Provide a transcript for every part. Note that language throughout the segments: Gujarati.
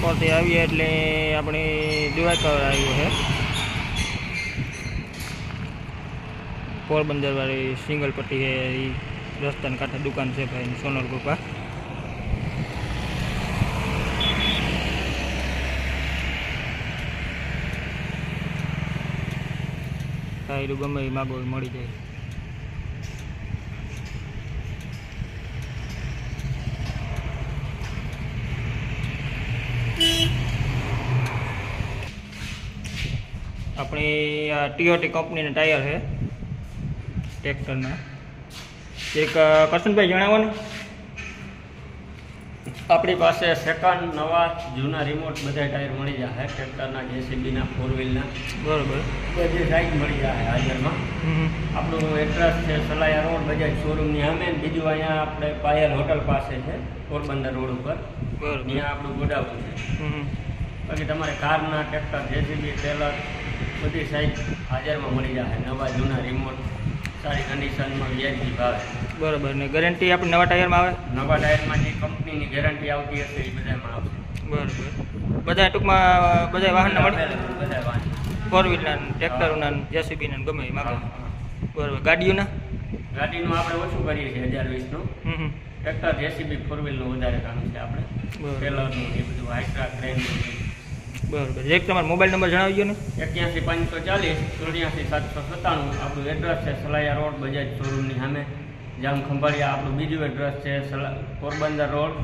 બપોરથી આવીએ એટલે આપણે દ્વારકા આવ્યો છે પોરબંદર વાળી સિંગલ પટ્ટી છે એ રસ્તાના કાંઠે દુકાન છે ભાઈ સોનલ કૃપા ટાયરું ગમે એ માગો મળી જાય આપણી આ ટીઓટી કંપનીના ટાયર છે ટ્રેક્ટરના એક કરશનભાઈ જણાવો ને આપણી પાસે સેકન્ડ નવા જૂના રિમોટ બધા ટાયર મળી જાય ટ્રેક્ટરના જેસીબીના ફોર વ્હીલના બરાબર બધી સાઈઝ મળી જાય હાજરમાં આપણું એડ્રેસ છે સલાયા રોડ બજાજ શોરૂમની સામે બીજું અહીંયા આપણે પાયલ હોટલ પાસે છે પોરબંદર રોડ ઉપર બરાબર ત્યાં આપણું ગોડાઉન છે બાકી તમારે કારના ટ્રેક્ટર જેસીબી ટેલર બધી સાઈઝ હાજરમાં મળી જાય નવા જૂના રિમોટ સારી કન્ડિશનમાં વ્યાજબી ભાવે બરાબર ને ગેરંટી આપણે નવા ટાયરમાં આવે નવા ટાયરમાં જે કંપનીની ગેરંટી આવતી હશે એ બધામાં આવશે બરાબર બધા ટૂંકમાં બધા વાહનના મળે બધા વાહન ફોર વ્હીલના ટ્રેક્ટરોના જેસીબીના ગમે એ માગે બરાબર ગાડીઓના ગાડીનું આપણે ઓછું કરીએ છીએ 1020નું ટ્રેક્ટર જેસીબી ફોર વ્હીલનું વધારે કામ છે આપણે ટેલરનું એ બધું હાઇટ્રા ક્રેનનું બરાબર એક તમારો મોબાઈલ નંબર જણાવી દો ને 81 540 84 797 આપણું એડ્રેસ છે સલાયા રોડ બજાજ શોરૂમની સામે જામ ખંભાળિયા આપણું બીજું એડ્રેસ છે પોરબંદર રોડ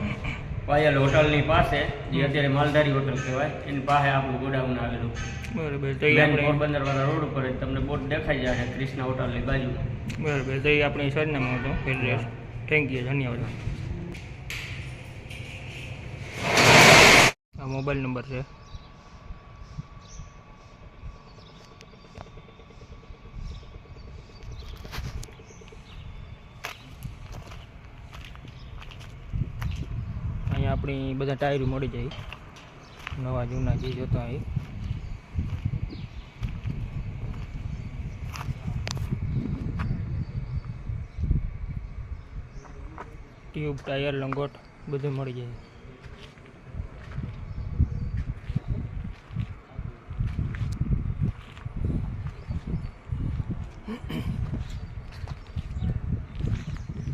પાયલ હોટલની પાસે જે અત્યારે માલધારી હોટલ કહેવાય એની પાસે આપણું ગોડાઉન આવેલું બરાબર તો પોરબંદર વાળા રોડ ઉપર જ તમને બોટ દેખાઈ જાય ક્રિષ્ના હોટલની બાજુ બરાબર તો એ આપણી સરનામું હતું એડ્રેસ થેન્ક યુ ધન્યવાદ આ મોબાઈલ નંબર છે અહીંયા આપણી બધા ટાયરો મળી જાય નવા જૂના જે જોતા હોય ટ્યુબ ટાયર લંગોટ બધું મળી જાય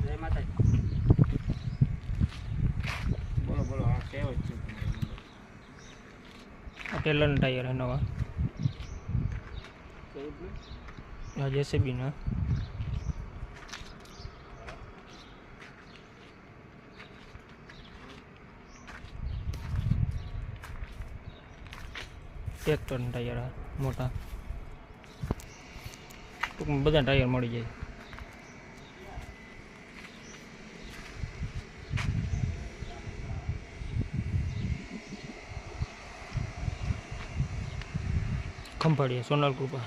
જય માતાજી બોલો હા કેવો છે આ ટેલરના ટાયર છે નવા આ જેસીબીના ટ્રેક્ટરના ટાયર મોટા ટૂંકમાં બધા ટાયર મળી જાય ખંભાળિયા સોનલ કૃપા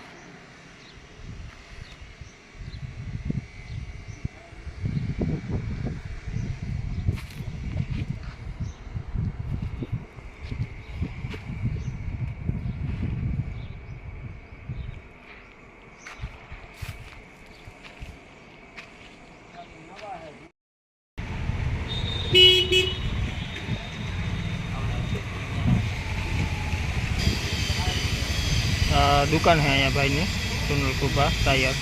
दुकान है यहाँ भाई ने सोनल कृपा टायर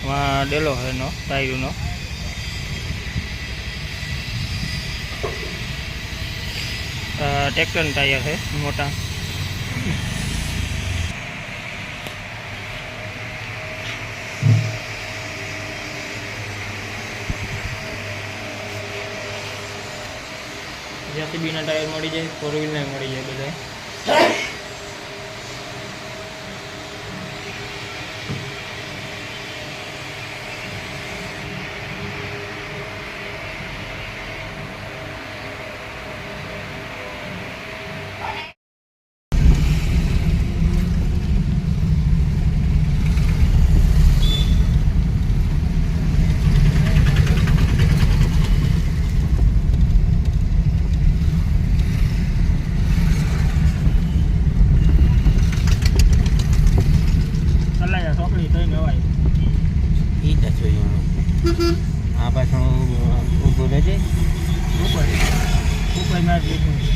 वहाँ डेलो है नो टायर नो ट्रैक्टर टायर है मोटा जेसीबी ना टायर मળી જાય फोर व्हील ना मળી જાય બધા મેં જ લીધું છે.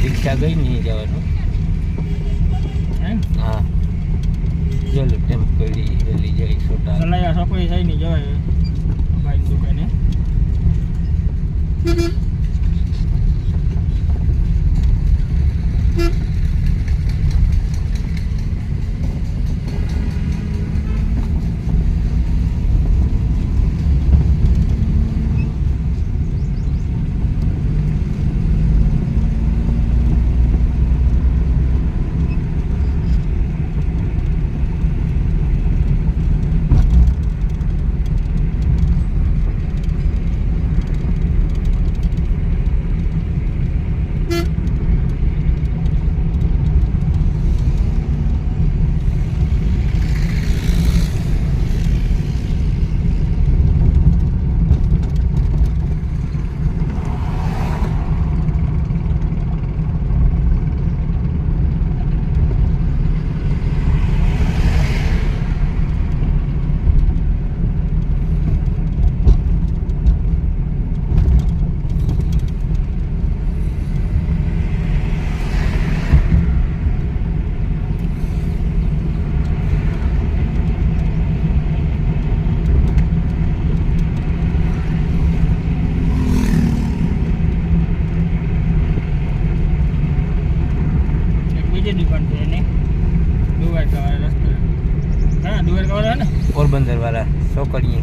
રિક્ષા ગઈ નહીં જવાનું. એમ હા ચલો ટેમ્પરી વેલી જાય છોટા સલાયા સફાઈ થઈ નહીં જવાય ભાઈ દુકાને. બીજી દુકાન છે એની દુવારકા વાળા રસ્તે. હા દુવારકા વાળા ને પોરબંદર વાળા ચોકડીએ